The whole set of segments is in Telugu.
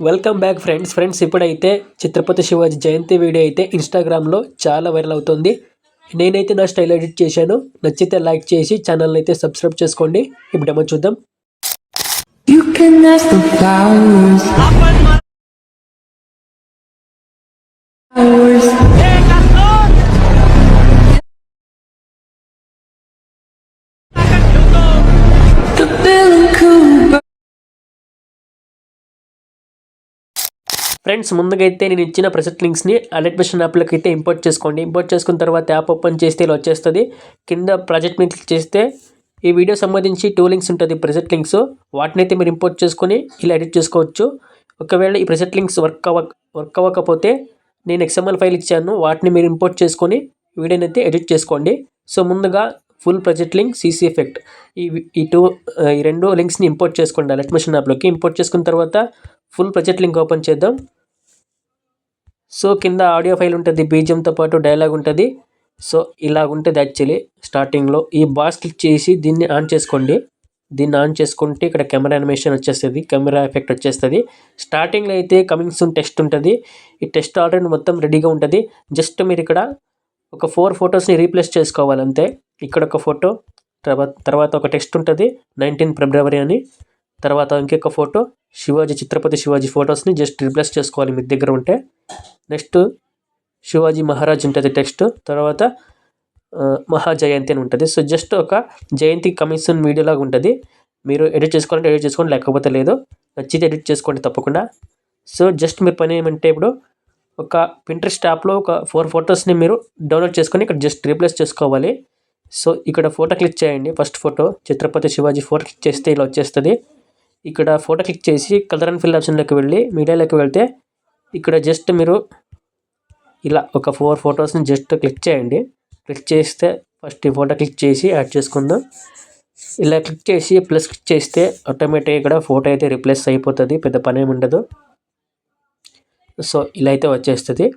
వెల్కమ్ బ్యాక్ ఫ్రెండ్స్ ఇప్పుడైతే ఛత్రపతి శివాజీ జయంతి వీడియో అయితే ఇన్స్టాగ్రామ్లో చాలా వైరల్ అవుతుంది. నేనైతే నా స్టైల్ ఎడిట్ చేశాను. నచ్చితే లైక్ చేసి ఛానల్ అయితే సబ్స్క్రైబ్ చేసుకోండి. ఇప్పుడేమో చూద్దాం. You can ask the flowers. Friends ముందుగా అయితే నేను ఇచ్చిన ప్రెసెంట్ లింక్స్ని అలర్ట్ యాప్లోకి అయితే ఇంపోర్ట్ చేసుకోండి. ఇంపోర్ట్ చేసుకున్న తర్వాత యాప్ ఓపెన్ చేస్తే ఇలా వచ్చేస్తుంది. కింద ప్రాజెక్ట్ మీద క్లిక్ చేస్తే ఈ వీడియో సంబంధించి 2 లింక్స్ ఉంటుంది, ప్రెసెంట్ లింక్స్. వాటిని అయితే మీరు ఇంపోర్ట్ చేసుకొని ఇలా ఎడిట్ చేసుకోవచ్చు. ఒకవేళ ఈ ప్రెసెంట్ లింక్స్ వర్క్ అవ్వకపోతే నేను XML ఫైల్ ఇచ్చాను, వాటిని మీరు ఇంపోర్ట్ చేసుకొని వీడియోని అయితే ఎడిట్ చేసుకోండి. సో ముందుగా full project link, CC effect, ఈ రెండు లింక్స్ని ఇంపోర్ట్ చేసుకోండి అలర్ట్ యాప్లోకి. ఇంపోర్ట్ చేసుకున్న తర్వాత ఫుల్ ప్రాజెక్ట్ లింక్ ఓపెన్ చేద్దాం. సో కింద ఆడియో ఫైల్ ఉంటుంది, బీజిఎంతో పాటు డైలాగ్ ఉంటుంది. సో ఇలా ఉంటుంది యాక్చువల్లీ. స్టార్టింగ్లో ఈ బాక్స్ క్లిక్ చేసి దీన్ని ఆన్ చేసుకోండి. దీన్ని ఆన్ చేసుకుంటే ఇక్కడ కెమెరా యానిమేషన్ వచ్చేస్తుంది, కెమెరా ఎఫెక్ట్ వచ్చేస్తుంది. స్టార్టింగ్లో అయితే కమింగ్ సూన్ టెస్ట్ ఉంటుంది. ఈ టెస్ట్ ఆల్రెడీ మొత్తం రెడీగా ఉంటుంది. జస్ట్ మీరు ఇక్కడ ఒక 4 ఫొటోస్ని రీప్లేస్ చేసుకోవాలి అంతే. ఇక్కడ ఒక ఫోటో, తర్వాత ఒక టెక్స్ట్ ఉంటుంది 19 ఫిబ్రవరి అని, తర్వాత ఇంకొక ఫోటో ఛత్రపతి శివాజీ ఫొటోస్ని జస్ట్ రీప్లేస్ చేసుకోవాలి మీ దగ్గర ఉంటే. నెక్స్ట్ శివాజీ మహారాజ్ ఉంటుంది టెక్స్ట్, తర్వాత మహాజయంతి అని ఉంటుంది. సో జస్ట్ ఒక జయంతి కమిషన్ వీడియో లాగా ఉంటుంది. మీరు ఎడిట్ చేసుకోవాలంటే ఎడిట్ చేసుకోండి, లేకపోతే లేదు. నచ్చితే ఎడిట్ చేసుకోండి తప్పకుండా. సో జస్ట్ మీరు పని ఏమంటే ఇప్పుడు ఒక Pinterest యాప్లో ఒక 4 ఫొటోస్ని మీరు డౌన్లోడ్ చేసుకొని ఇక్కడ జస్ట్ రీప్లేస్ చేసుకోవాలి. సో ఇక్కడ ఫోటో క్లిక్ చేయండి. First photo Chhatrapati Shivaji photo click చేస్తే ఇలా వచ్చేస్తుంది. ఇక్కడ ఫోటో క్లిక్ చేసి కలర్ అండ్ ఫిల్ ఆప్షన్లోకి వెళ్ళి మీడియాలోకి వెళ్తే ఇక్కడ జస్ట్ మీరు ఇలా ఒక 4 ఫొటోస్ని జస్ట్ క్లిక్ చేయండి. క్లిక్ చేస్తే ఫస్ట్ ఈ ఫోటో క్లిక్ చేసి యాడ్ చేసుకుందాం. ఇలా క్లిక్ చేసి ప్లస్ క్లిక్ చేస్తే ఆటోమేటిక్గా ఇక్కడ ఫోటో అయితే రీప్లేస్ అయిపోతుంది, పెద్ద పని ఏమి ఉండదు. సో ఇలా అయితే వచ్చేస్తుంది.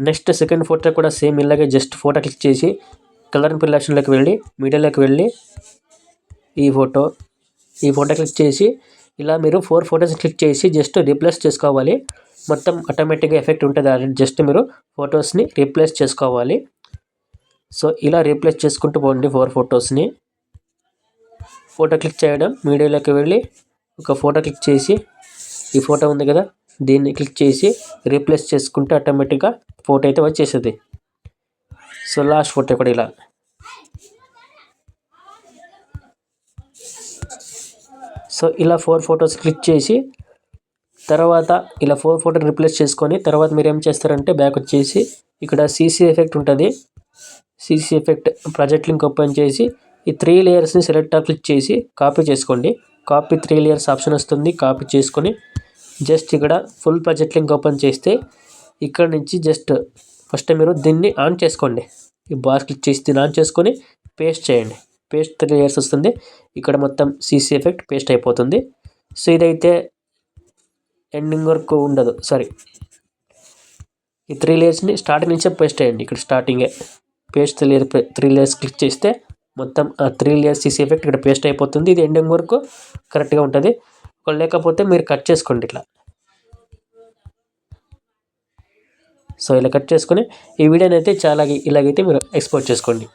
నెక్స్ట్ సెకండ్ ఫోటో కూడా సేమ్ ఇలాగే జస్ట్ ఫోటో క్లిక్ చేసి కలర్ అండ్ ఫిల్ ఆప్షన్లోకి వెళ్ళి మీడియాలోకి వెళ్ళి ఈ ఫోటో క్లిక్ చేసి ఇలా మీరు 4 ఫొటోస్ క్లిక్ చేసి జస్ట్ రీప్లేస్ చేసుకోవాలి. మొత్తం ఆటోమేటిక్గా ఎఫెక్ట్ ఉంటుంది. అది జస్ట్ మీరు ఫొటోస్ని రీప్లేస్ చేసుకోవాలి. సో ఇలా రీప్లేస్ చేసుకుంటూ పోండి 4 ఫొటోస్ని. ఫోటో క్లిక్ చేయడం, మీడియాలోకి వెళ్ళి ఒక ఫోటో క్లిక్ చేసి ఈ ఫోటో ఉంది కదా, దీన్ని క్లిక్ చేసి రీప్లేస్ చేసుకుంటే ఆటోమేటిక్గా ఫోటో అయితే వచ్చేస్తుంది. సో లాస్ట్ ఫోటో కూడా ఇలా. సో ఇలా 4 ఫొటోస్ క్లిక్ చేసి తర్వాత ఇలా 4 ఫోటోని రీప్లేస్ చేసుకొని తర్వాత మీరు ఏం చేస్తారంటే బ్యాక్ వచ్చేసి ఇక్కడ CC ఎఫెక్ట్ ఉంటుంది. CC effect project link open చేసి ఈ 3 లేయర్స్ని సెలెక్ట్ క్లిక్ చేసి కాపీ చేసుకోండి. కాపీ 3 లేయర్స్ ఆప్షన్ వస్తుంది, కాపీ చేసుకొని జస్ట్ ఇక్కడ ఫుల్ ప్రాజెక్ట్ లింక్ ఓపెన్ చేస్తే ఇక్కడ నుంచి జస్ట్ ఫస్ట్ మీరు దీన్ని ఆన్ చేసుకోండి. ఈ బాక్స్ క్లిక్ చేసి దీన్ని ఆన్ చేసుకొని పేస్ట్ చేయండి. పేస్ట్ 3 లేయర్స్ వస్తుంది. ఇక్కడ మొత్తం CC ఎఫెక్ట్ పేస్ట్ అయిపోతుంది. సో ఇదైతే ఎండింగ్ వరకు ఉండదు, సారీ. ఈ 3 లేయర్స్ని స్టార్టింగ్ నుంచే పేస్ట్ చేయండి. ఇక్కడ స్టార్టింగే పేస్ట్ 3 లేయర్స్ క్లిక్ చేస్తే మొత్తం ఆ 3 లేయర్స్ CC ఎఫెక్ట్ ఇక్కడ పేస్ట్ అయిపోతుంది. ఇది ఎండింగ్ వరకు కరెక్ట్గా ఉంటుంది. లేకపోతే మీరు కట్ చేసుకోండి ఇట్లా. సో ఇలా కట్ చేసుకొని ఈ వీడియోని అయితే ఇలాగైతే మీరు ఎక్స్పోర్ట్ చేసుకోండి.